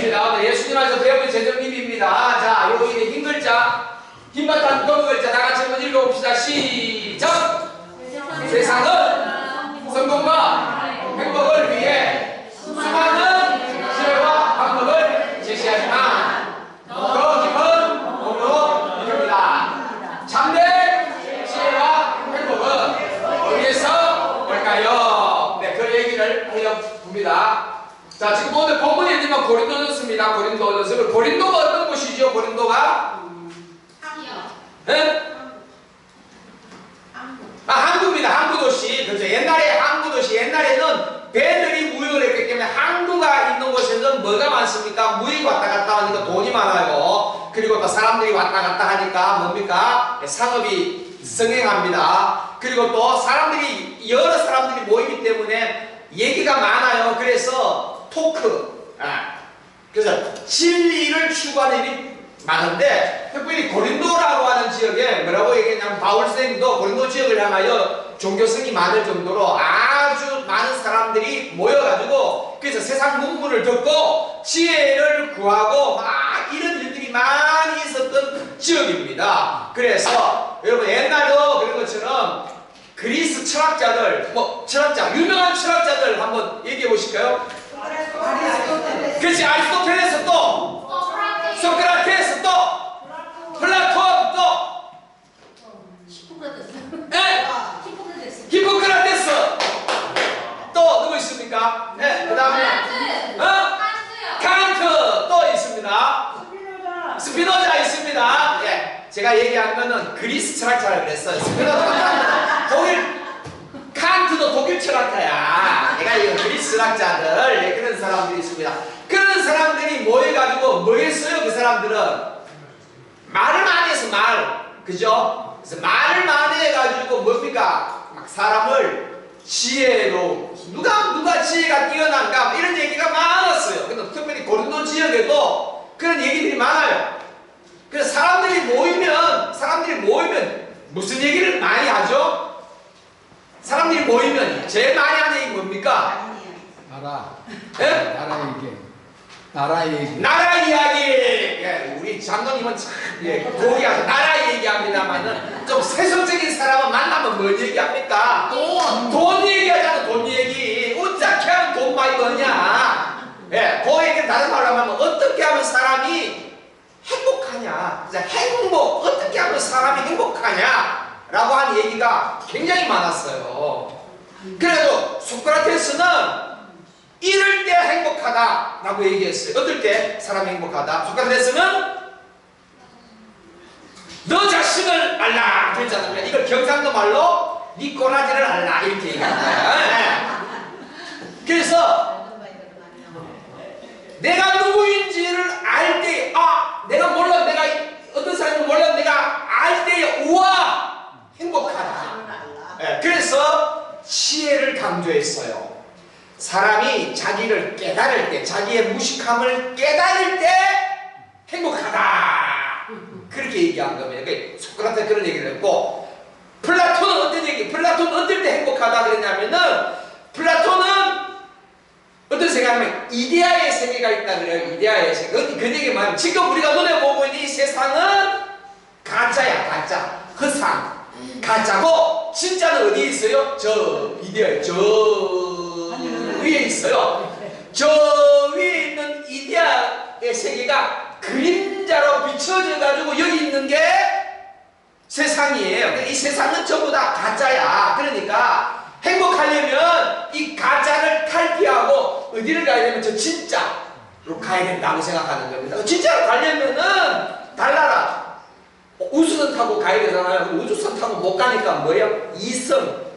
알겠습니다. 네, 예수님 안에서 배우는 재정님입니다. 자, 여기 흰 글자, 흰바탕 검은 글자 다 같이 한번 읽어봅시다. 시작! 세상은 성공과 행복을 위해 수많은 지혜와 방법을 제시하지만 그 깊은 공로로 이릅니다. 참된 지혜와 행복은 어디에서 올까요? 네, 그 얘기를 해봅니다. 자, 지금 오늘 본문에 있는 고린도전서입니다. 고린도전서. 고린도가 어떤 곳이죠? 고린도가? 네? 항구입니다. 항구도시. 그렇죠. 옛날에 항구도시. 옛날에는 배들이 무역을 했기 때문에 항구가 있는 곳에는 뭐가 많습니까? 무역이 왔다 갔다 하니까 돈이 많아요. 그리고 또 사람들이 왔다 갔다 하니까 뭡니까? 상업이 성행합니다. 그리고 또 사람들이, 여러 사람들이 모이기 때문에 얘기가 많아요. 그래서 토크. 그래서 진리를 추구하는 일이 많은데, 특별히 고린도라고 하는 지역에 뭐라고 얘기했냐면 바울 선생님도 고린도 지역을 향하여 종교성이 많을 정도로 아주 많은 사람들이 모여가지고, 그래서 세상 문물을 듣고 지혜를 구하고 막 이런 일들이 많이 있었던 지역입니다. 그래서 여러분 옛날도 그런 것처럼 그리스 철학자들, 철학자, 유명한 철학자들 한번 얘기해 보실까요? 그렇지. 아리스토텔레스, 또 소크라테스, 또 플라톤, 또 히포크라테스, 또 누구 있습니까? 네, 그 다음에 칸트 또 있습니다. 스피노자 있습니다. 예, 제가 얘기한 거는 그리스 철학자라 그랬어요. 스피노자가 독일, 칸트도 독일 철학자야. 내가 이 그리스 철학자들, 예, 그런 사람들이 있습니다. 그런 사람들이 모여가지고 뭐 했어요? 그 사람들은 말을 많이 해서 그죠? 그래서 말을 많이 해가지고 뭡니까? 막 사람을 지혜로 누가 지혜가 뛰어난가 이런 얘기가 많았어요. 근데 특별히 고린도 지역에도 그런 얘기들이 많아요. 그래서 사람들이 모이면 무슨 얘기를 많이 하죠? 사람들이 모이면 제일 많이 하는 얘기 뭡니까? 예? 나라 얘기. 나라 이야기. 예, 우리 장로님은 참, 예, 고귀하죠. 나라 얘기합니다만은 좀 세속적인 사람은 만나면 뭔 얘기합니까? 돈 얘기하잖아. 돈 얘기. 어떻게 하면 돈 많이 버냐? 예, 그 얘기를 다른 말로 하면 어떻게 하면 사람이 행복하냐? 행복, 어떻게 하면 사람이 행복하냐? 라고 하는 얘기가 굉장히 많았어요. 그래도 소크라테스는 이럴 때 행복하다 라고 얘기했어요. 어떨 때 사람이 행복하다? 소크라테스는 너 자신을 알라 그랬잖아요. 이걸 경상도 말로 니 꼬라지를 알라 이렇게 얘기합니다. 그래서 내가 누구인지를 알 때, 내가 몰라, 내가 어떤 사람인지 몰라, 내가 알 때에 우와 행복하다. 그래서 지혜를 강조했어요. 사람이 자기를 깨달을 때, 자기의 무식함을 깨달을 때 행복하다. 그렇게 얘기한 겁니다. 그러니까 소크라테스 그런 얘기를 했고, 플라톤은 어떤 얘기? 플라톤은 어떨 때 행복하다 그랬냐면은, 플라톤은 어떤 생각하면 이데아의 세계가 있다 그래요. 이데아의 세계. 그 얘기 말하면 지금 우리가 눈에 보고 있는 이 세상은 가짜야, 가짜. 허상. 가짜고 진짜는 어디에 있어요? 저 이데아, 저 위에 있어요. 저 위에 있는 이데아의 세계가 그림자로 비춰져 가지고 여기 있는 게 세상이에요. 이 세상은 전부 다 가짜야. 그러니까 행복하려면 이 가짜를 탈피하고 어디를 가야 되면 저 진짜로 가야 된다고 생각하는 겁니다. 진짜로 가려면은 달나라 우주선 타고 가야 되잖아요. 우주선 타고 못 가니까 뭐예요? 이성.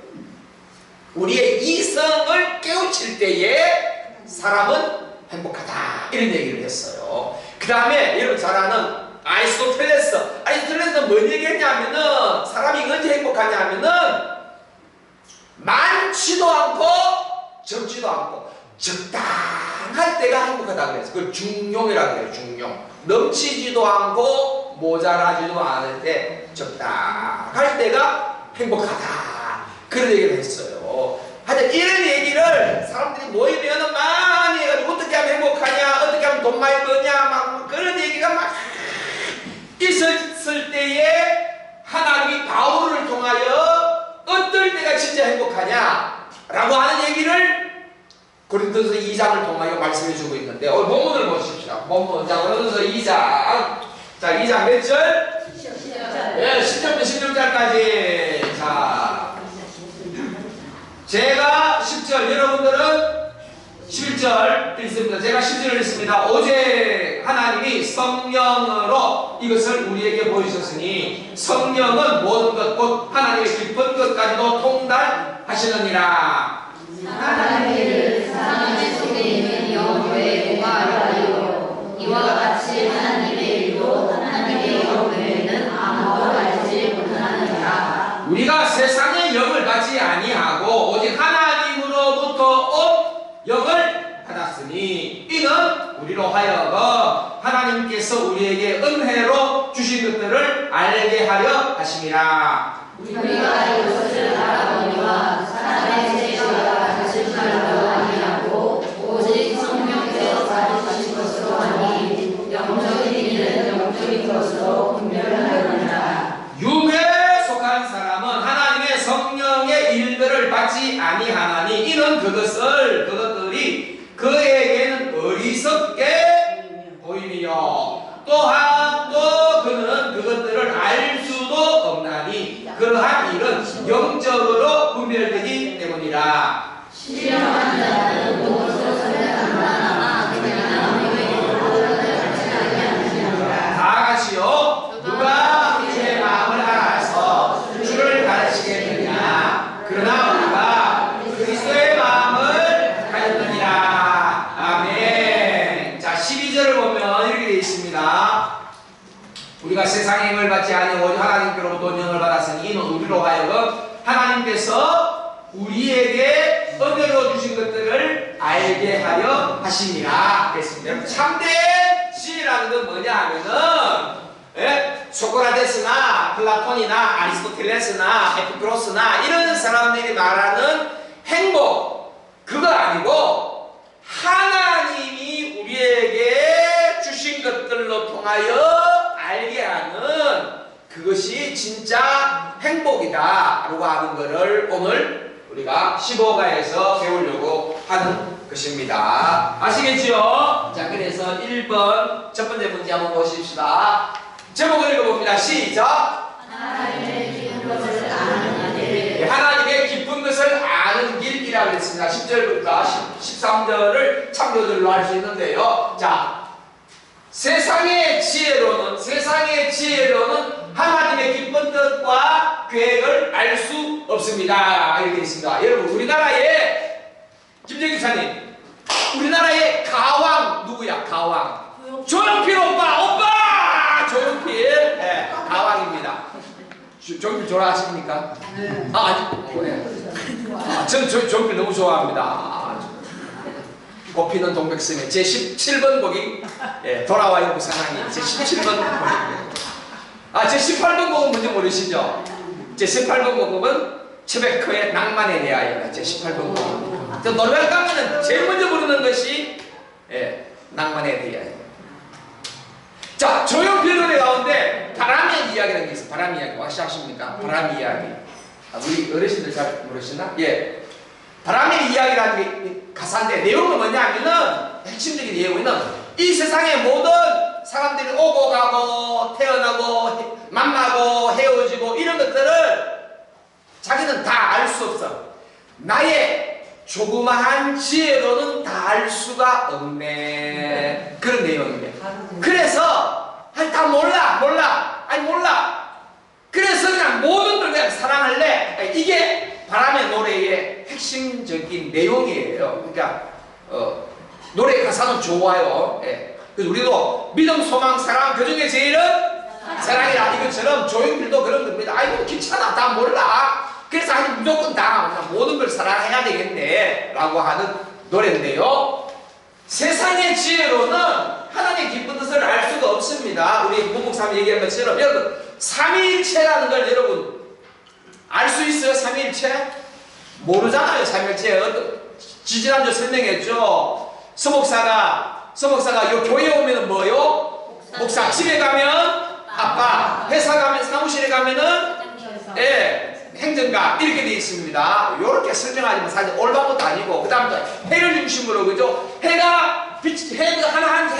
우리의 이성을 깨우칠 때에 사람은 행복하다. 이런 얘기를 했어요. 그 다음에 여러분 잘 아는 아리스토텔레스. 아리스토텔레스는 뭔 얘기했냐면은 사람이 언제 행복하냐 하면은 많지도 않고 적지도 않고 적당할 때가 행복하다 그랬어요. 그걸 중용이라고 해요. 중용. 넘치지도 않고 모자라지도 않을 때 적당할 때가 행복하다. 그런 얘기를 했어요. 하여튼 이런 얘기를 사람들이 모이면 많이 해가지고 어떻게 하면 행복하냐, 어떻게 하면 돈 정말 뭐냐 막 그런 얘기가 막 있었을 때에 하나님이 바울을 통하여 어떨 때가 진짜 행복하냐 라고 하는 얘기를 고린도서 2장을 통하여 말씀해 주고 있는데 본문을 보십시오. 본문. 자, 고린도서 2장. 자, 2장 몇 절? 10절. 예, 10절부터 16절까지. 자, 제가 10절, 여러분들은 11절 읽습니다. 제가 10절을 읽습니다. 오직 하나님이 성령으로 이것을 우리에게 보이셨으니 성령은 모든 것 곧 하나님의 깊은 것까지도 통달하시느니라. 하나님의 사랑의 속에 있는 영혼의 공화하여 이와 같이 하나님의 일도 하나님의 영 외에는 아무도 알지 못하느니라. 우리가 세상의 영을 받지 아니하고 오직 하나님으로부터 온 영을 받았으니 이는 우리로 하여금 하나님께서 우리에게 은혜로 주신 것들을 알게 하려 하심이라. 우리가 이것을 알아보니와 사람의 지혜와 가진 말로 아니하고 오직 성령께서 가르치신 것으로 하니 영적인 일은 영적인 것으로 분별하느니라. 육에 속한 사람은 하나님의 성령의 일들을 받지 아니하나니 이는 그것들이 그에게는 어리석게 보이며 또한 또 그는 그것들을 알 수도 없나니 그러한 일은 영적으로 분별되기 때문이라. 신령한 자는 무엇을 선택하나 그냥 하나님의 뜻을 같이 하게 하시느니라. 다 같이요. 누가 우리의 마음을 알아서 주를 가르치겠느냐. 그러나 우리가 그리스도의 마음을 가졌느니라. 아멘. 자, 12절을 보면 이렇게 되어 있습니다. 우리가 세상의 영을 받지 아니하고 오직 하나님께로부터 영을 받았으니 이는 우리로 하여금 하나님께서 우리에게 은혜로 주신 것들을 알게 하려 하심이라 그랬습니다. 참된 지혜라는 건 뭐냐 하면은 소크라테스나 플라톤이나 아리스토텔레스나 에피쿠로스나 이런 사람들이 말하는 행복 그거 아니고 하나님이 우리에게 주신 것들로 통하여 알게 하는 그것이 진짜 행복이다 라고 하는 것을 오늘 우리가 15가에서 배우려고 하는 것입니다. 아시겠죠? 자, 그래서 1번 첫 번째 문제 한번 보십시다. 제목을 읽어봅니다. 시작! 하나님의 깊은 것을 아는 길. 하나님의 깊은 것을 아는 길이라고 했습니다. 10절부터 13절을 참조절로 할 수 있는데요. 자, 세상의 지혜로는 하나님의 깊은 뜻과 계획을 알 수 없습니다. 이렇게 있습니다. 여러분, 우리나라의 김정희 기사님, 우리나라의 가왕 누구야? 가왕 조용필 오빠 조용필 가왕입니다. 조용필 좋아하십니까? 네. 아니, 네. 저는 조용필 너무 좋아합니다. 꽃피는 동백섬의 제 17번 곡이 돌아와요 무사랑이 제 17번 곡입니다. 제 18번 곡은 뭔지 모르시죠? 제 18번 곡은 체베크의 낭만에 대하여 제 18번 곡입니다. 노래방 가면은 제일 먼저 부르는 것이 낭만에 대하여. 자, 조용필 노래 가운데 바람의 이야기라는 게 있어요. 바람 이야기 혹시 아십니까? 바람 이야기. 우리 어르신들 잘 모르시나? 예. 바람의 이야기라는 게 가사인데 내용은 뭐냐면은 핵심적인 내용은 이 세상의 모든 사람들이 오고 가고 태어나고 만나고 헤어지고 이런 것들을 자기는 다 알 수 없어. 나의 조그마한 지혜로는 다 알 수가 없네. 그런 내용입니다. 그래서 다 몰라. 그래서 그냥 모든 걸 그냥 사랑할래. 이게 바람의 노래의 핵심적인 내용이에요. 그러니까 노래 가사는 좋아요. 그래서 우리도 믿음, 소망, 사랑 그 중에 제일은 사랑이라 이것처럼 조용필도 그런 겁니다. 아이고 귀찮아, 다 몰라. 그래서 아니 무조건 다 모든 걸 사랑해야 되겠네 라고 하는 노래인데요. 세상의 지혜로는 하나님의 깊은 뜻을 알 수가 없습니다. 우리 부목사님 얘기한 것처럼 여러분 삼위일체라는 걸 여러분 알 수 있어요? 삼위일체? 모르잖아요. 삼위일체. 지지난주 설명했죠. 서목사가 서목사가 요 교회 오면은 뭐요? 목사. 집에 가면 아빠. 회사 가면 사무실에 가면은 행정가 이렇게 되어 있습니다. 이렇게 설명하지만 사실 올바른 것도 아니고 그 다음부터 해를 중심으로 그죠? 해가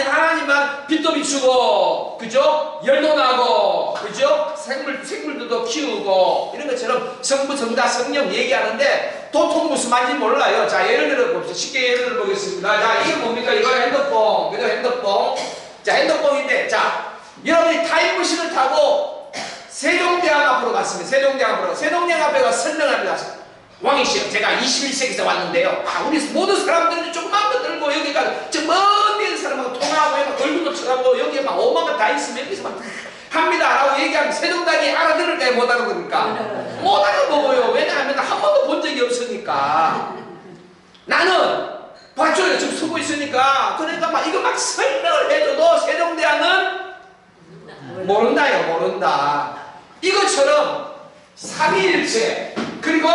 하나님만 빛도 비추고 그죠? 열도 나고 그죠? 생물들도 키우고 이런 것처럼 성부 성자 성령 얘기하는데 도통 무슨 말인지 몰라요. 자 예를 들어 봅시다. 쉽게 예를 들어 보겠습니다. 자 이게 뭡니까? 이거 핸드폰 그죠? 핸드폰. 자 핸드폰인데 자 여러분이 타임머신을 타고 세종대왕 앞으로 갔습니다. 세종대왕 앞으로. 세종대왕 앞에 가서 설명합니다. 왕이시여, 제가 21세기에서 왔는데요. 우리 모든 사람들은 조그만 거 들고 여기가 저 먼 데는 사람하고 통화하고 막 얼굴도 쳐다보고 여기에 막 오만 거 다 있으면 여기서 막 합니다. 라고 얘기하면 세종대왕이 알아들을까요? 못 알아들을까? 못 알아보고요. 왜냐하면 한 번도 본 적이 없으니까. 나는 봤죠? 지금 쓰고 있으니까. 그러니까 막 이거 막 설명을 해줘도 세종대왕은 모른다요. 모른다. 이것처럼 삼위일체 그리고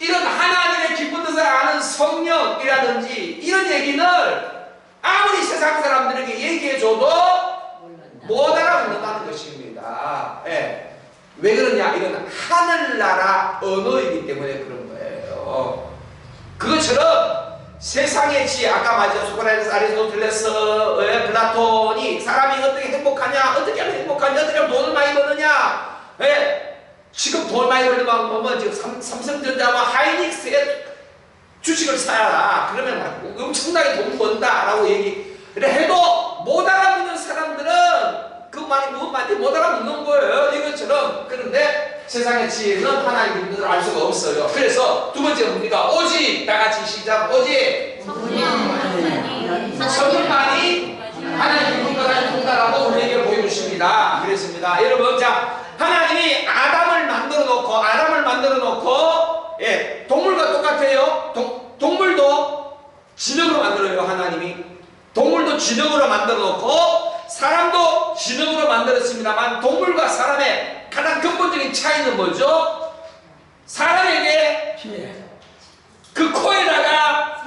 이런 하나님의 기쁜 뜻을 아는 성령이라든지 이런 얘기를 아무리 세상 사람들에게 얘기해줘도 못 알아듣는다는 것입니다. 예. 왜 그러냐? 이건 하늘나라 언어이기 때문에 그런 거예요. 그것처럼 세상의 지혜, 아까 말했죠. 소크라테스, 아리스토텔레스, 플라톤이 사람이 어떻게 행복하냐, 어떻게 하면 행복하냐, 어떻게 하면 돈을 많이 버느냐. 지금 돈 많이 벌는 방법은 지금 삼성전자와 하이닉스의 주식을 사야. 그러면 엄청나게 돈 번다라고 얘기를 해도 못 알아듣는 사람들은 그 말이 무슨 말인지 못 알아듣는 거예요. 이것처럼. 그런데 세상의 지혜는 하나님의 뜻을 알 수가 없어요. 그래서 두 번째 뭡니까? 오직 다 같이 시작. 오직 성령만이 하나님의 분과를 통달하고 우리에게 보여주십니다. 그랬습니다. 여러분, 자 하나님이 아담을 만들어 놓고 예, 동물과 똑같아요. 동물도 진흙으로 만들어요. 하나님이 동물도 진흙으로 만들어 놓고 사람도 진흙으로 만들었습니다만 동물과 사람의 가장 근본적인 차이는 뭐죠? 사람에게 그 코에다가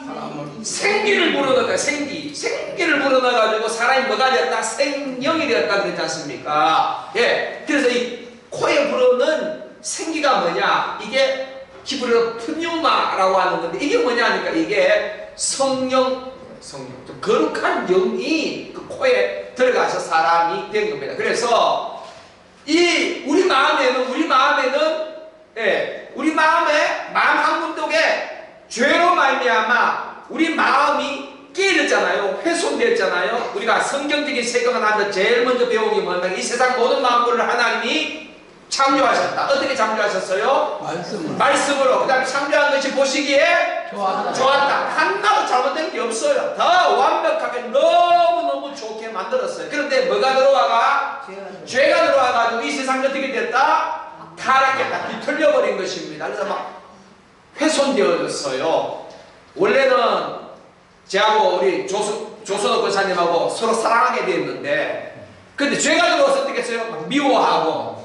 생기를 불어넣었다. 생기를 불어넣어가지고 사람이 뭐가 되었다? 생명이 되었다 그랬지 않습니까? 예. 그래서 이 코에 불어넣은 생기가 뭐냐? 이게 히브리어로 푸뉴마라고 하는 건데 이게 뭐냐 하니까 이게 성령 좀 거룩한 영이 그 코에 들어가서 사람이 된 겁니다. 그래서 우리 마음에는 예, 우리 마음에 마음 한군독에 죄로 말미암아 우리 마음이 깨졌잖아요. 훼손됐잖아요. 우리가 성경적인 세경을 하면서 제일 먼저 배운 게 뭐냐면 이 세상 모든 만물을 하나님이 창조하셨다. 어떻게 창조하셨어요? 말씀으로. 그 다음에 창조한 것이 보시기에 좋았다. 하나도 잘못된 게 없어요. 더 완벽하게 너무너무 좋게 만들었어요. 그런데 뭐가 들어와가? 죄가 들어와가지고 이 세상이 어떻게 됐다? 타락했다. 뒤틀려버린 것입니다. 그래서 막 훼손되어졌어요. 원래는 저하고 우리 조선호 권사님하고 서로 사랑하게 됐는데 근데 죄가 들어와서 어떻게 했어요? 막 미워하고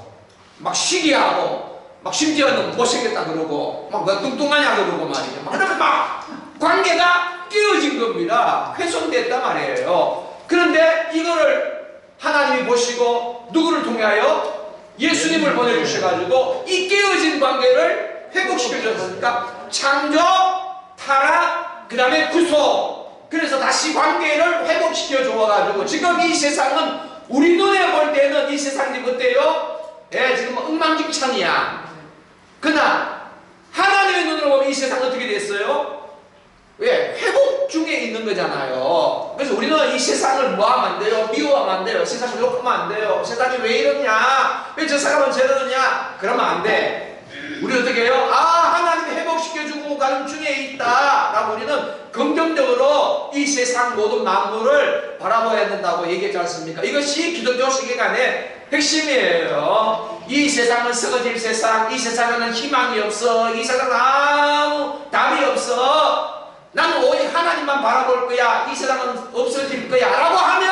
막 시기하고 막 심지어는 못생겼다 그러고 막 뚱뚱하냐 그러고 말이죠. 그러면 막 관계가 깨어진 겁니다. 훼손됐단 말이에요. 그런데 이거를 하나님이 보시고 누구를 통하여? 예수님을 보내주셔가지고 이 깨어진 관계를 회복시켜줬으니까 창조, 타락, 그 다음에 구속. 그래서 다시 관계를 회복시켜 줘가지고 지금 이 세상은 우리 눈에 볼 때는 이 세상이 어때요? 예, 지금 엉망진창이야. 그러나 하나님의 눈으로 보면 이 세상은 어떻게 됐어요? 왜? 회복 중에 있는 거잖아요. 그래서 우리는 이 세상을 뭐하면 안 돼요? 미워하면 안 돼요. 세상을 욕하면 안 돼요. 세상이 왜 이러냐? 왜 저 사람은 저러느냐? 그러면 안 돼. 우리 어떻게 해요? 하나님이 회복시켜주고 가는 중에 있다 라고 우리는 긍정적으로 이 세상 모든 만물을 바라봐야 된다고 얘기했지 않습니까? 이것이 기독교 세계관의 핵심이에요. 이 세상은 썩어질 세상, 이 세상에는 희망이 없어, 이 세상은 아무 답이 없어, 나는 오직 하나님만 바라볼 거야, 이 세상은 없어질 거야 라고 하면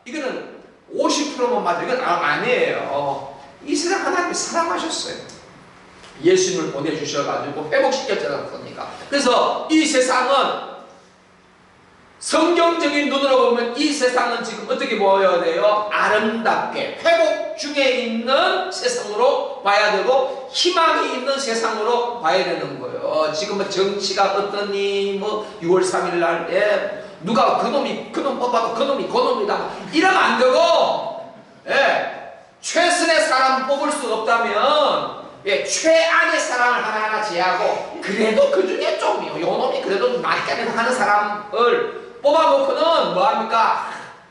이거는 50%만 맞아. 이건 아니에요. 이 세상 하나님이 사랑하셨어요. 예수님을 보내주셔가지고 회복시켰지 않습니까? 그래서 이 세상은 성경적인 눈으로 보면 이 세상은 지금 어떻게 보여야 돼요? 아름답게 회복 중에 있는 세상으로 봐야 되고 희망이 있는 세상으로 봐야 되는 거예요. 지금 뭐 정치가 어떠니 뭐 6월 3일 날 누가 그놈이 그놈 뽑아도 그놈이 그놈이다 이러면 안 되고 최선의 사람 뽑을 수 없다면 최악의 사람을 하나하나 제하고 그래도 그 중에 좀 요놈이 그래도 많게는 하는 사람을 뽑아놓고는 뭐합니까?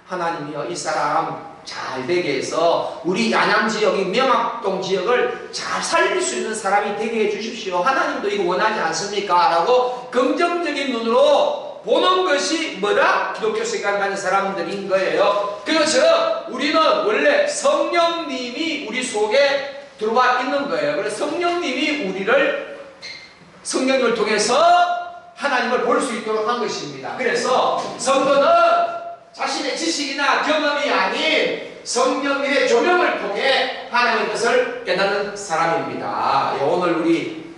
하나님이여 이 사람 잘 되게 해서 우리 안양 지역이 명학동 지역을 잘 살릴 수 있는 사람이 되게 해주십시오. 하나님도 이거 원하지 않습니까? 라고 긍정적인 눈으로 보는 것이 뭐다? 기독교 생각 가진 사람들인 거예요. 그렇죠. 우리는 원래 성령님이 우리 속에 들어와 있는 거예요. 그래서 성령님이 우리를 성령을 통해서 하나님을 볼 수 있도록 한 것입니다. 그래서 성도는 자신의 지식이나 경험이 아닌 성령님의 조명을 통해 하나님의 뜻을 깨닫는 사람입니다. 오늘 우리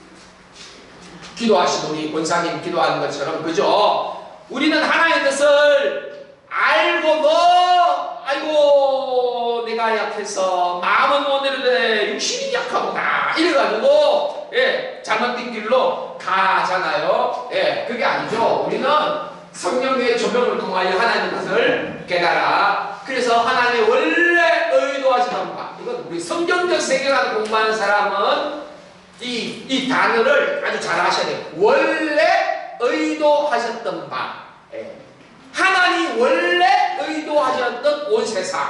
기도하신 우리 권사님 기도하는 것처럼 그죠? 우리는 하나님의 뜻을 알고도 아이고 내가 약해서 마음은 오늘은 육신이 약하구나 이래가지고 잘못된 길로 가잖아요. 그게 아니죠. 우리는 성령의 조명을 통하여 하나님의 뜻을 깨달아. 그래서 하나님의 원래 의도하시는 바 이건 우리 성경적 세계관을 공부하는 사람은 이 단어를 아주 잘 아셔야 돼요. 원래 의도하셨던 바 하나님 원래 의도하셨던 온 세상을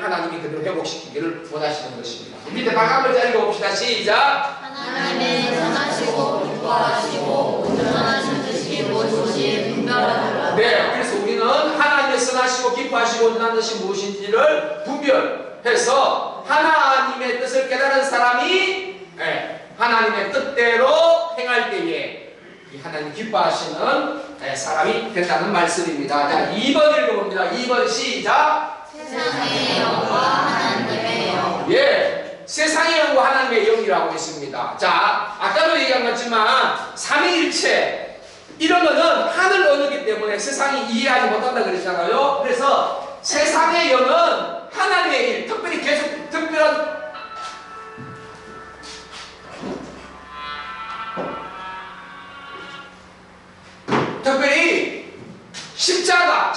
하나님이 그대로 회복시키기를 원하시는 것입니다. 밑에 다 한번 읽어봅시다. 시작. 하나님의 선하시고 기뻐하시고 온전하신 뜻이 무엇인지 분별하노라. 네, 그래서 우리는 하나님의 선하시고 기뻐하시고 온전한 뜻이 무엇인지를 분별해서 하나님의 뜻을 깨달은 사람이 하나님의 뜻대로 행할 때에 하나님 기뻐하시는 사람이 된다는 말씀입니다. 자, 2번 읽어봅니다. 2번 시작. 세상의 영과 하나님의 영. 세상의 영과 하나님의 영이라고 했습니다. 자, 아까도 얘기한 것지만 삼위일체 이런 거는 하늘 언어이기 때문에 세상이 이해하지 못한다 그랬잖아요. 그래서 세상의 영은 하나님의 일, 특별히 계속 특별한 특별히 십자가는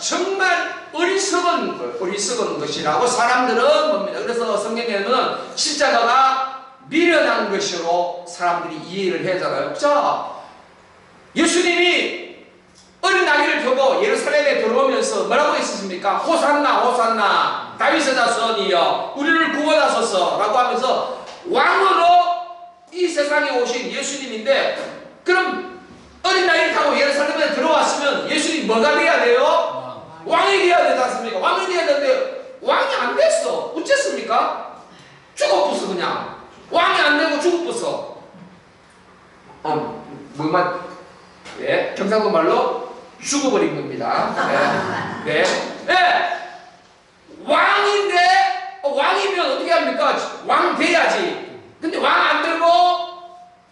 정말 어리석은 것이라고 사람들은 봅니다. 그래서 성경에는 십자가가 미련한 것으로 사람들이 이해를 하잖아요. 자, 예수님이 어린 아기를 두고 예루살렘에 들어오면서 뭐라고 했습니까? 호산나 호산나 다윗의 자손이여 우리를 구원하소서 라고 하면서 왕으로 이 세상에 오신 예수님인데 그럼 어린 아이를 타고 예루살렘에 들어왔으면 예수님 뭐가 돼야 돼요? 왕이 돼야 되지 않습니까? 왕이 돼야 되는데 왕이 안 됐어. 어쨌습니까? 죽어버렸어. 그냥 왕이 안 되고 죽어버렸어. 경상도 말로 죽어버린 겁니다. 왕인데 왕이면 어떻게 합니까? 왕 돼야지. 근데 왕 안 되고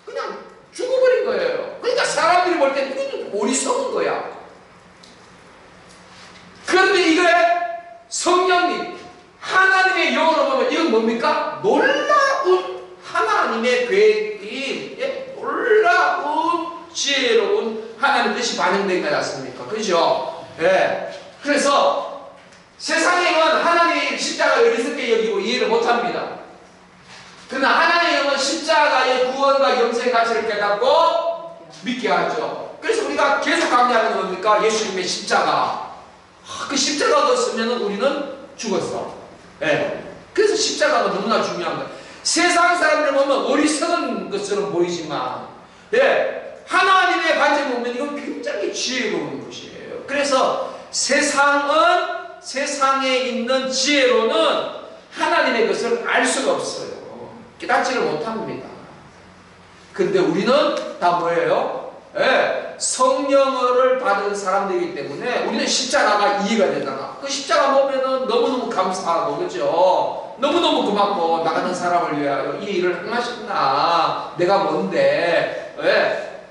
그냥 죽어버린 거예요. 그러니까 사람들이 볼 때는 이건 어리석은 거야. 그런데 이거에 성령님 하나님의 영으로 보면 이건 뭡니까? 놀라운 하나님의 계획이 놀라운 지혜로운 하나님의 뜻이 반영된 것 같습니까? 그죠? 그래서 세상의 영은 하나님의 십자가를 어리석게 여기고 이해를 못합니다. 그러나 하나님의 영은 십자가의 구원과 영생의 가치를 깨닫고 믿게 하죠. 그래서 우리가 계속 강조하는 건 뭡니까? 예수님의 십자가. 그 십자가가 없으면 우리는 죽었어. 그래서 십자가가 너무나 중요한 거예요. 세상 사람들 보면 어리석은 것처럼 보이지만 하나님의 관점을 보면 이건 굉장히 지혜로운 것이에요. 그래서 세상에 있는 지혜로는 하나님의 것을 알 수가 없어요. 깨닫지를 못합니다. 근데 우리는 다 뭐예요? 성령을 받은 사람들이기 때문에 우리는 십자가가 이해가 되잖아. 그 십자가 보면은 너무너무 감사하고, 그죠? 너무너무 고맙고, 나가는 사람을 위하여 이 일을 행하셨나? 내가 뭔데?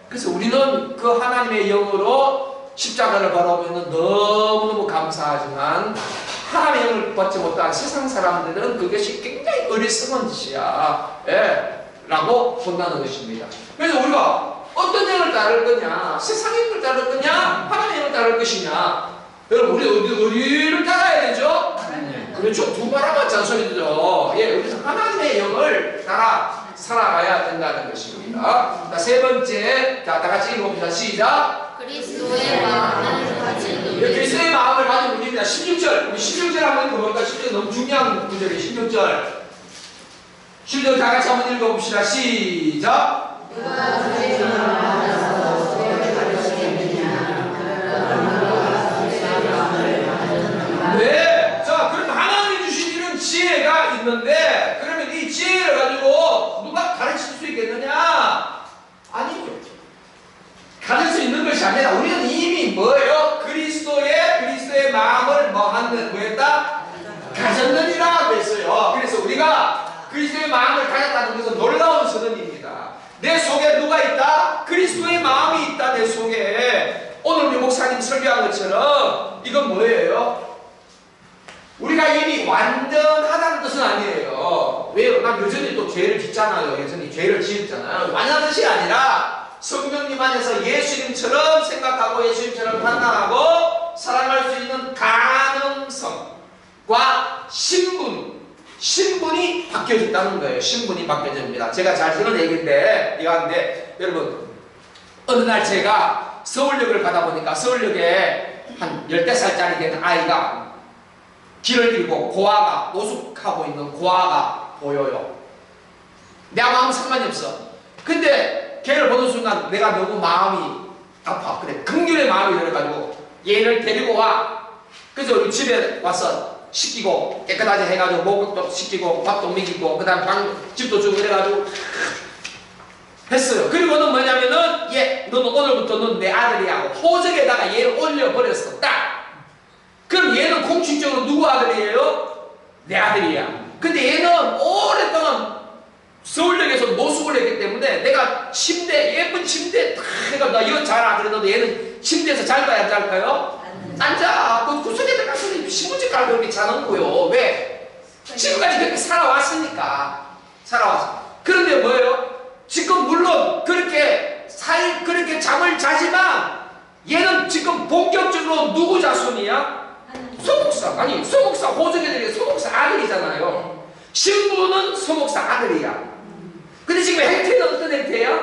그래서 우리는 그 하나님의 영으로 십자가를 바라보면 너무너무 감사하지만 하나님의 영을 받지 못한 세상 사람들은 그것이 굉장히 어리석은 짓이야. 예, 라고 본다는 것입니다. 그래서 우리가 어떤 영을 따를 거냐, 세상의 영을 따를 거냐, 하나님의 영을 따를 것이냐. 여러분, 우리 어디를 따라야 되죠? 그렇죠. 두 바라만 잔소리죠. 예, 우리는 하나님의 영을 따라 살아가야 된다는 것입니다. 자, 세 번째, 자, 다 같이 읽어봅시다. 시작. 그리스도의 마음을 가진 예, 그리스도의 마음을 가진 우리입니다. 16절. 우리 16절 한번 읽어볼까? 16절 너무 중요한 구절이에요. 16절. 16절 다 같이 한번 읽어봅시다. 시작. 누가 주의 마음을 받아서 주의 가르치겠느냐. 네. 자, 그럼 하나님이 주신 이런 지혜가 있는데, 그러면 이 지혜를 가지고 누가 가르칠 수 있겠느냐? 아니죠. 가질 수 있는 것이 아니라 우리는 이미 뭐예요? 그리스도의 마음을 뭐했다? 가졌느니라 그랬어요. 그래서 우리가 그리스도의 마음을 가졌다는 것은 놀라운 선언입니다. 내 속에 누가 있다? 그리스도의 마음이 있다. 내 속에. 오늘 우리 목사님 설교한 것처럼 이건 뭐예요? 우리가 이미 완전하다는 뜻은 아니에요. 왜요? 난 여전히 또 죄를 짓잖아요. 여전히 죄를 지었잖아요. 완전한 뜻이 아니라 성령님 안에서 예수님처럼 생각하고 예수님처럼 판단하고 살아갈 수 있는 가능성과 신분이 바뀌어졌다는 거예요. 신분이 바뀌어집니다. 제가 잘 들은 얘기인데 이거 하는데 여러분, 어느 날 제가 서울역을 가다 보니까 서울역에 한 10대살짜리 된 아이가 길을 잃고 고아가 노숙하고 있는 고아가 보여요. 내가 아무 상관이 없어. 근데 걔를 보는 순간 내가 너무 마음이 아파. 그래, 긍휼의 마음이 들어가지고 얘를 데리고 와. 그래서 우리 집에 와서 씻기고 깨끗하게 해가지고 목욕도 시키고 밥도 먹이고 그 다음 집도 주고 그래가지고 했어요. 그리고는 뭐냐면은 너는 오늘부터 내 아들이야 하고 호적에다가 얘를 올려버렸어. 딱. 그럼 얘는 공식적으로 누구 아들이에요? 내 아들이야. 근데 얘는 오랫동안 서울역에서 노숙을 했기 때문에 내가 예쁜 침대 딱 해가지고 나 이거 자라 그랬는데 얘는 침대에서 잘까요? 안 잘까요? 안 자. 그 구석에 들어가서 신문지 깔고 이렇게 자는 거요. 왜? 지금까지 그렇게 살아왔으니까. 그런데 뭐예요? 지금 물론 그렇게 잠을 자지만 얘는 지금 본격적으로 누구 자손이야? 소목사 호적애들이 소목사 아들이잖아요. 신부는 소목사 아들이야. 근데 지금 행태는 어떤 행태야?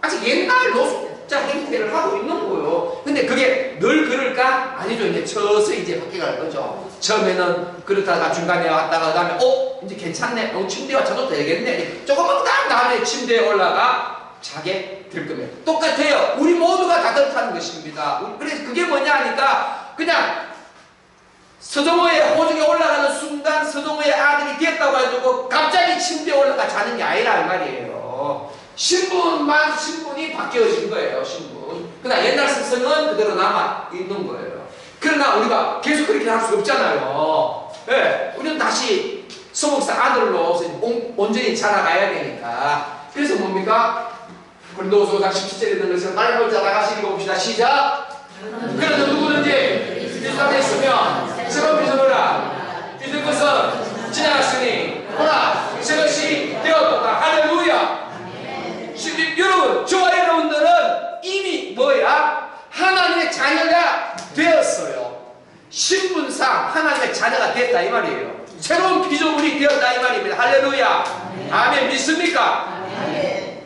아직 옛날 노숙자 행태를 하고 있는 거예요. 근데 그게 늘 그럴까? 아니죠. 이제 서서히 이제 바뀌어갈 거죠. 처음에는 그렇다가 중간에 왔다가 그 다음에 이제 괜찮네. 침대와 자도 되겠네. 조금만 다음에 침대에 올라가 자게 될 겁니다. 똑같아요. 우리 모두가 다 그렇다는 것입니다. 그래서 그게 뭐냐 하니까 그냥 서동호의 호적에 올라가는 순간 서동호의 아들이 됐다고 해도 갑자기 침대에 올라가 자는 게 아니라 이 말이에요. 신분이 바뀌어진 거예요. 신분. 그러나 옛날 습성은 그대로 남아 있는 거예요. 그러나 우리가 계속 그렇게 할 수 없잖아요. 네, 우리는 다시 소목사 아들로 온전히 자라가야 되니까. 그래서 뭡니까? 고린도후서 17절에 있는 것을 빨리 혼자 나가시 읽어봅시다. 시작. 그래서 누구든지 그리스도 안에 있으면 새로운 피조물이라. 이전 것은 지나갔으니 보라 새 것이 되었도다. 할렐루야. 여러분, 저와 여러분들은 이미 뭐야? 하나님의 자녀가 되었어요. 신분상 하나님의 자녀가 됐다 이 말이에요. 새로운 피조물이 되었다 이 말입니다. 할렐루야. 아멘. 믿습니까?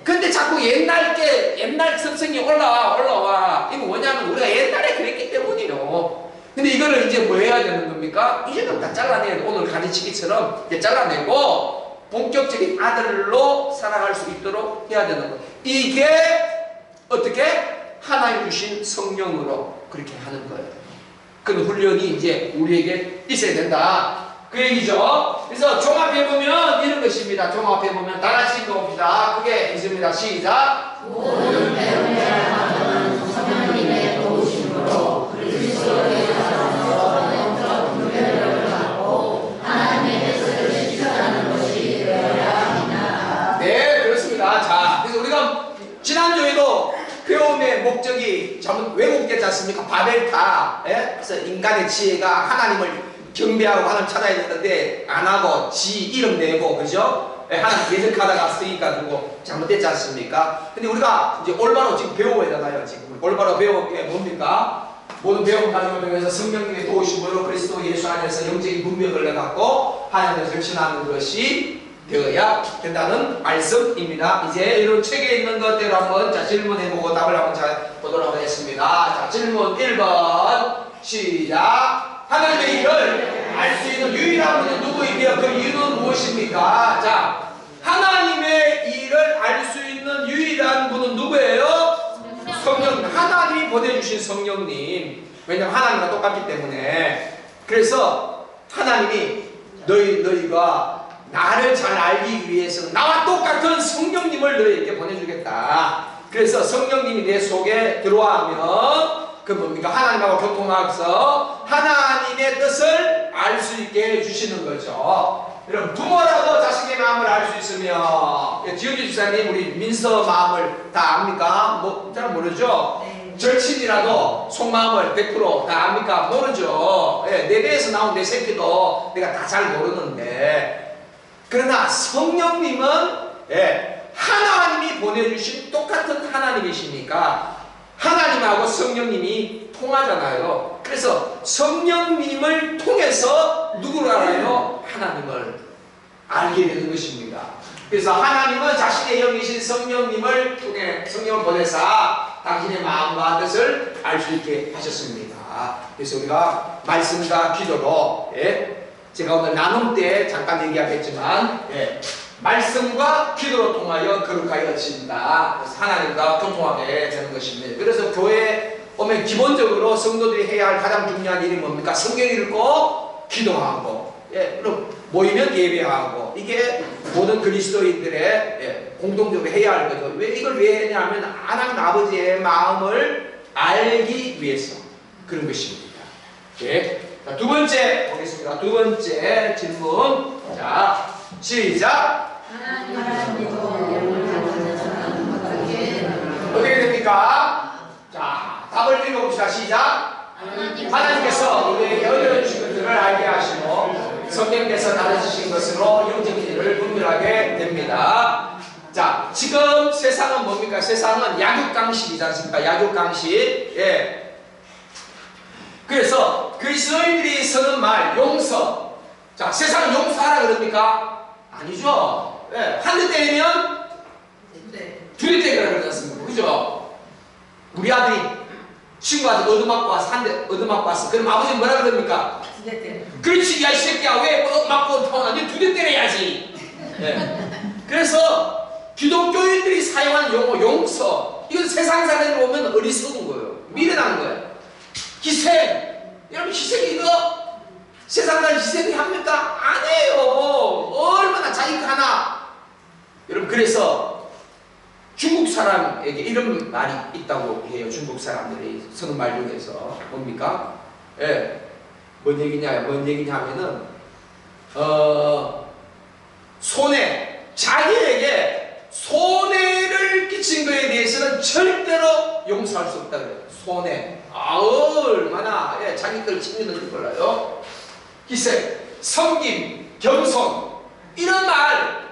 근데 자꾸 옛날 습성이 올라와. 이거 뭐냐면 우리가 옛날에 그랬기 때문이에요. 근데 이거를 이제 뭐 해야 되는 겁니까? 이제는 다 잘라내야 돼. 오늘 가르치기처럼 이제 잘라내고 본격적인 아들로 살아갈 수 있도록 해야 되는 거. 이게 어떻게? 하나님 주신 성령으로 그렇게 하는 거예요. 그런 훈련이 이제 우리에게 있어야 된다. 그 얘기죠. 그래서 종합해보면 이런 것입니다. 종합해보면 다 같이 읽어봅시다. 그게 있습니다. 시작. 모든 배움의 하나는 성령님의 도우심으로 그리스도의 자손으로 영적 분별력을 갖고 하나님의 뜻을 실천하는 것이 되어야 합니다. 네, 그렇습니다. 자, 그래서 우리가 지난주에도 배워 한번 왜곡됐지 않습니까? 바벨탑. 예? 그래서 인간의 지혜가 하나님을 경배하고 하나님 찾아야 되는데 안 하고 지 이름 내고, 그죠? 예, 하나님 예적하다가 쓰니까 그거 잘못됐지 않습니까? 근데 우리가 이제 올바로 지금 배워야 되나요? 지금 올바로 배운 게 뭡니까? 모든 배움 과정을 통해서 성령님의 도우심으로 그리스도 예수 안에서 영적인 분명을 갖고 하나님을 절친하는 것이 되어야 된다는 말씀입니다. 이제 이런 책에 있는 것대로 한번 자 질문해보고 답을 한번 잘 보도록 하겠습니다. 자 질문 1번 시작. 하나님의 일을 알 수 있는 유일한 분은 누구이며 그 이유는 무엇입니까? 자 하나님의 일을 알 수 있는 유일한 분은 누구예요? 성령. 하나님이 보내주신 성령님. 왜냐하면 하나님과 똑같기 때문에. 그래서 하나님이 너희가 나를 잘 알기 위해서 나와 똑같은 성령님을 너희에게 보내주겠다. 그래서 성령님이 내 속에 들어와면 그 뭡니까? 하나님하고 교통하면서 하나님의 뜻을 알 수 있게 해주시는 거죠. 여러분 부모라도 자식의 마음을 알 수 있으며, 지은지 집사님 우리 민서 마음을 다 압니까? 잘 모르죠? 절친이라도 속마음을 100% 다 압니까? 모르죠. 내 배에서 나온 내 새끼도 내가 다 잘 모르는데, 그러나 성령님은 하나님이 보내주신 똑같은 하나님이시니까 하나님하고 성령님이 통하잖아요. 그래서 성령님을 통해서 누구를 알아요? 하나님을 알게 되는 것입니다. 그래서 하나님은 자신의 영이신 성령님을 통해 성령을 보내사 당신의 마음과 뜻을 알 수 있게 하셨습니다. 그래서 우리가 말씀과 기도로 제가 오늘 나눔 때 잠깐 얘기하겠지만 말씀과 기도로 통하여 거룩하여진다. 그래서 하나님과 교통하게 되는 것입니다. 그래서 교회에 오면 기본적으로 성도들이 해야 할 가장 중요한 일이 뭡니까? 성경 읽고 기도하고, 그럼 모이면 예배하고, 이게 모든 그리스도인들의 공동적으로 해야 할 거죠. 이걸 왜 했냐면 하나님 아버지의 마음을 알기 위해서 그런 것입니다. 자, 두 번째 보겠습니다. 두 번째 질문. 자, 시작. 어떻게 됩니까? 자, 답을 읽어봅시다. 시작. 하나님께서 우리에게 얻어주신 것들을 알게 하시고 성령께서 가르치신 것으로 영적인 일을 분별하게 됩니다. 자, 지금 세상은 뭡니까? 세상은 약육강식이지 않습니까? 약육강식. 그래서 그리스도인들이 쓰는 말 용서. 자, 세상은 용서하라 그럽니까? 아니죠. 한 대 때리면 두 대 때리라 그러지 않습니까? 그죠? 우리 아들이 친구한테 얻어맞고 와서 한 대 얻어맞고 왔어. 그럼 아버지는 뭐라 그럽니까? 그렇지, 야 이 새끼야, 왜 얻어맞고 나한테 두 대 때려야지. 그래서 기독교인들이 사용하는 용어 용서, 이건 세상 사람들이 보면 어리석은 거예요. 미련한 거예요. 희생. 여러분 희생이 이거 세상 사람 희생이 합니까? 안 해요. 얼마나 자기가 하나. 여러분 그래서 중국 사람에게 이런 말이 있다고 해요. 중국 사람들이 쓰는 말 중에서 뭡니까? 뭔 얘기냐면은 자기에게 손해를 끼친 것에 대해서는 절대로 용서할 수 없다 그래요. 손해. 얼마나 자기 걸 챙기는지 몰라요. 희생, 섬김, 겸손, 이런 말,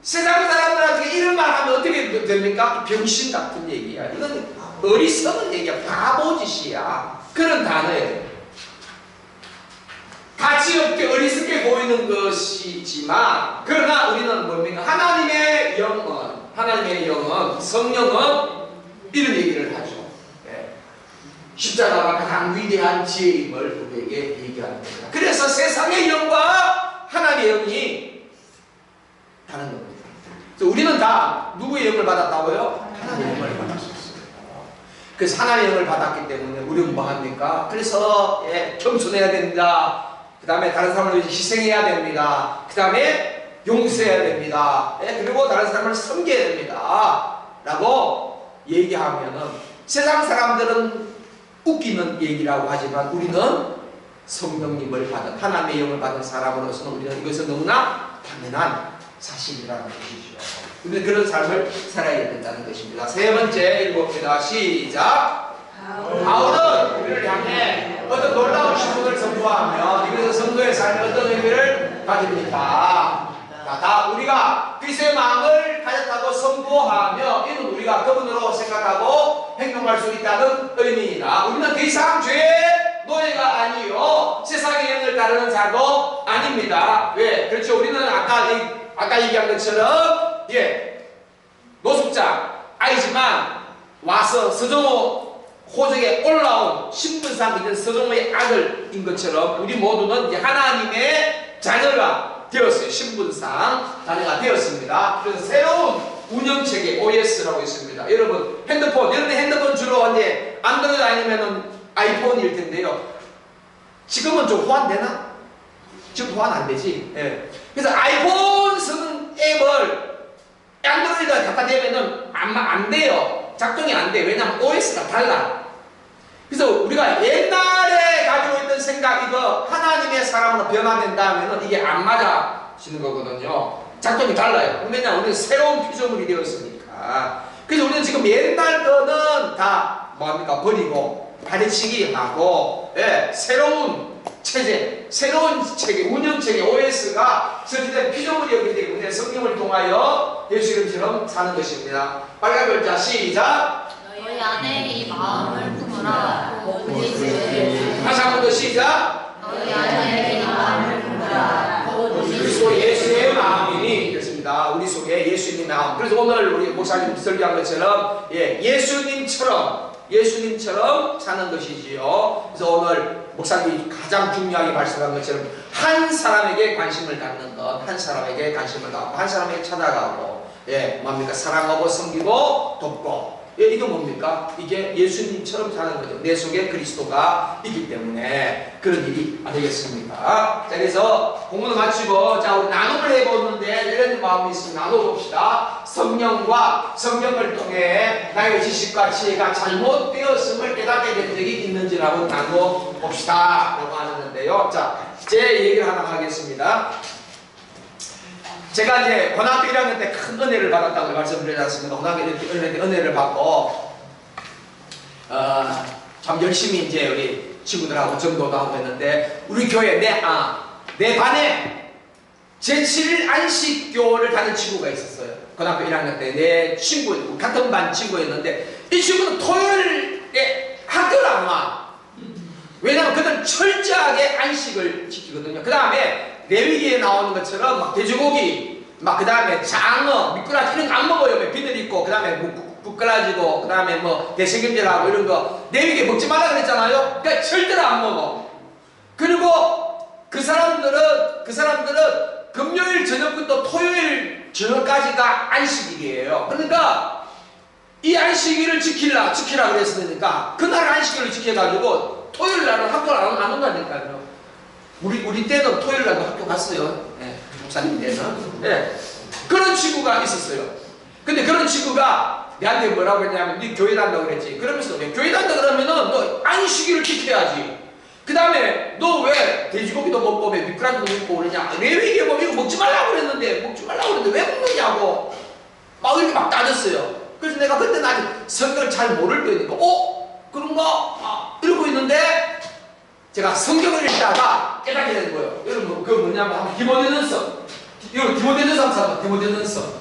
세상 사람들한테 이런 말 하면 어떻게 됩니까? 병신 같은 얘기야. 이건 어리석은 얘기야. 바보짓이야. 그런 단어예요. 가치없게 어리석게 보이는 것이지만, 그러나 우리는 뭡니까? 하나님의 영은, 성령은 이런 얘기를 하죠. 십자가가 가장 위대한 지혜임을 우리에게 얘기하는 겁니다. 그래서 세상의 영과 하나님의 영이 다른 겁니다. 그래서 우리는 다 누구의 영을 받았다고요? 하나님의 영을 받았어요. 그래서 하나님의 영을 받았기 때문에 우리는 뭐 합니까? 그래서 겸손해야 됩니다. 그 다음에 다른 사람을 위해서 희생해야 됩니다. 그 다음에 용서해야 됩니다. 그리고 다른 사람을 섬겨야 됩니다. 라고 얘기하면은 세상 사람들은 웃기는 얘기라고 하지만 우리는 성령님을 받은 하나님의 영을 받은 사람으로서는 우리는 이것은 너무나 당연한 사실이라는 것이죠. 우리는 그런 삶을 살아야 된다는 것입니다. 세 번째 읽어봅니다. 시작. 삶이 어떤 의미를 가집니까? 다 우리가 그리스도의 마음을 가졌다고 선포하며 이는 우리가 그분으로 생각하고 행동할 수 있다는 의미이다. 우리는 더 이상 죄의 노예가 아니요 세상의 영을 따르는 자도 아닙니다. 왜? 그렇죠. 우리는 아까 얘기한 것처럼 노숙자 아이지만 와서 서정호 호적에 올라온 신분상 있는 서정호의 아들인 것처럼 우리 모두는 이제 하나님의 자녀가 되었어요. 신분상 자녀가 되었습니다. 그래서 새로운 운영체계 OS라고 있습니다. 여러분 여러분의 핸드폰 주로 이제 안드로이드 아니면은 아이폰일 텐데요. 지금은 좀 호환되나? 지금 호환 안 되지. 그래서 아이폰 쓰는 앱을 안드로이드에 갖다 대면은 안 돼요. 작동이 안 돼. 왜냐면 OS가 달라. 그래서 우리가 옛날에 가지고 있던 생각 이거 하나님의 사람으로 변화된다 하면은 이게 안 맞아지는 거거든요. 작동이 달라요. 왜냐면 우리는 새로운 피조물이 되었으니까. 그래서 우리는 지금 옛날 거는 다 뭐합니까? 버리고 가르치기 하고 새로운 체제, 새로운 체계, 운영체계 OS가 설치된 피조물이었기 때문에 성령을 통하여 예수 이름처럼 사는 것입니다. 빨간 글자 시작. 너희 안에 이 마음을 품으라. 다시 한 번 더 시작. 너희 안에 이 마음을 품으라. 우리 속에 예수의 마음이 됐습니다. 우리 속에 예수님의 마음. 그래서 오늘 우리 목사님 설교한 것처럼 예수님처럼 사는 것이지요. 그래서 오늘 목사님이 가장 중요하게 말씀한 것처럼 한 사람에게 관심을 갖는 것, 한 사람에게 관심을 갖고 한 사람에게 찾아가고 뭡니까? 사랑하고 섬기고 돕고 이게 뭡니까? 이게 예수님처럼 사는 거죠. 내 속에 그리스도가 있기 때문에 그런 일이 되겠습니다. 자, 그래서 공부를 마치고 자 우리 나눔을 해보는데 이런 마음이 있으면 나눠봅시다. 성령과 성령을 통해 나의 지식과 지혜가 잘못되었음을 깨닫게 된 적이 있는지를 한번 나눠봅시다 라고 하는데요. 자, 제 얘기를 하나 하겠습니다. 제가 이제 고등학교 1학년 때 큰 은혜를 받았다고 말씀드리지 않습니까? 고등학교 1학년 때 은혜를 받고 참 열심히 이제 우리 친구들하고 전도도 하고 했는데 우리 교회 내 반에 제7일 안식교를 다닌 친구가 있었어요. 고등학교 1학년 때 내 친구 같은 반 친구였는데 이 친구는 토요일에 학교를 안 와. 왜냐면 그들은 철저하게 안식을 지키거든요. 그 다음에 레위기에 나오는 것처럼 막 돼지고기, 막 그 다음에 장어, 미꾸라지 이런 거 안 먹어요. 비늘 있고, 그 다음에 부끄라지고, 그 다음에 뭐 대sek임질하고 이런 거 레위기에 먹지 말라 그랬잖아요. 그러니까 절대로 안 먹어. 그리고 그 사람들은 금요일 저녁부터 토요일 저녁까지가 안식일이에요. 그러니까 이 안식일을 지키라 그랬으니까 그날 안식일을 지켜가지고 토요일 날은 학교를 안 온다니까요. 우리 때는 토요일 날도 학교 갔어요. 목사님 때는. 그런 친구가 있었어요. 근데 그런 친구가 내한테 뭐라고 했냐면 네 교회 다닌다고 그랬지. 그러면서 교회 다닌다 그러면은 너 안식일을 지켜야지. 그 다음에 너 왜 돼지고기도 먹고 왜 미꾸라지도 먹고 그러냐. 레위기에 뭐 이거 먹지 말라고 그랬는데 왜 먹느냐고 막 이렇게 막 따졌어요. 그래서 내가 그때는 아직 성경을 잘 모를 때니까 그런가? 이러고 있는데 제가 성경을 읽다가 깨닫게 되는 거예요. 여러분 그거 뭐냐면 한번 디모데전서 이거 디모데전서 한번 찾아봐. 디모데전서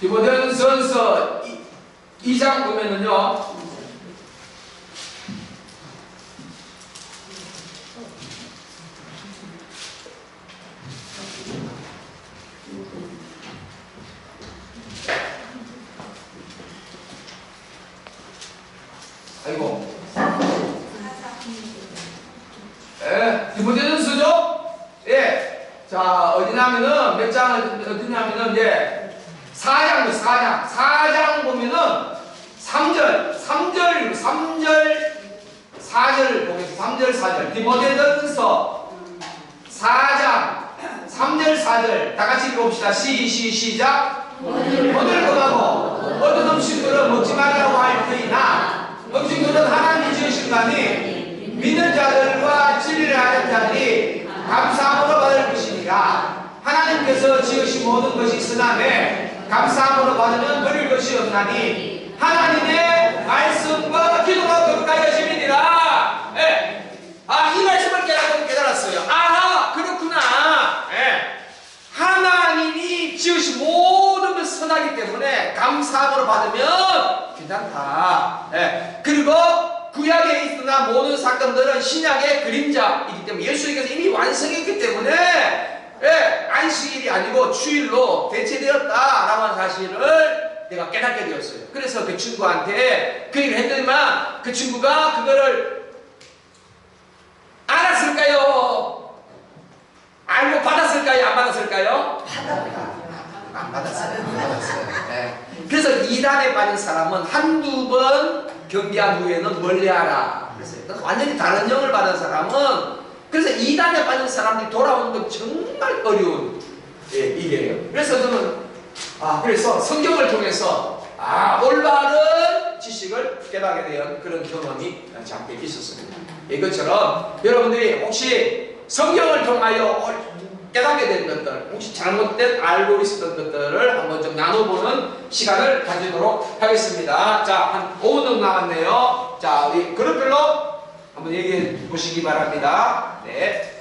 디모데전서 2장 보면은요. 아이고. 디모데전서죠? 자, 어디냐면은 몇 장을 어디냐면은 4장 보면은 3절 4절 보겠습니다. 3절 4절 디모데전서 4장 3절 4절 다 같이 읽어봅시다. 시작. 오늘 금하고 모든 음식들은 먹지 말라고 할 터이나 음식들은 하나님이 지으신 바니 믿는 자들과 진리를 하는 자들이 감사함으로 받을 것이니라. 하나님께서 하나님께서 지으신 모든 것이 있으나 감사함으로 받으면 드릴 것이 없나니 하나님의 말씀과 기도가 거룩하여 짐이니라. 이 말씀을 깨달았어요. 아하, 그렇구나. 하나님이 지으신 모든 것이 선하기 때문에 감사함으로 받으면 괜찮다. 그리고 구약에 있으나 모든 사건들은 신약의 그림자이기 때문에 예수님께서 이미 완성했기 때문에 안식일이 아니고 주일로 대체되었다라고 하는 사실을 내가 깨닫게 되었어요. 그래서 그 친구한테 그 얘기를 했더니만 그 친구가 그거를 알았을까요? 알고 받았을까요? 안 받았을까요? 안 받았어요. 그래서 이단에 빠진 사람은 한두 번 경계한 후에는 멀리하라 그랬어요. 완전히 다른 영을 받은 사람은 그래서 이단에 빠진 사람들이 돌아오는 건 정말 어려운 일이에요. 그래서 저는 그래서 성경을 통해서 올바른 지식을 깨닫게 된 그런 경험이 잠깐 있었습니다. 이것처럼 여러분들이 혹시 성경을 통하여 깨닫게 된 것들, 혹시 잘못된 알고 있었던 것들을 한번 좀 나눠보는 시간을 가지도록 하겠습니다. 자, 한 5분 정도 남았네요. 자, 우리 그룹별로 한번 얘기해 보시기 바랍니다. 네.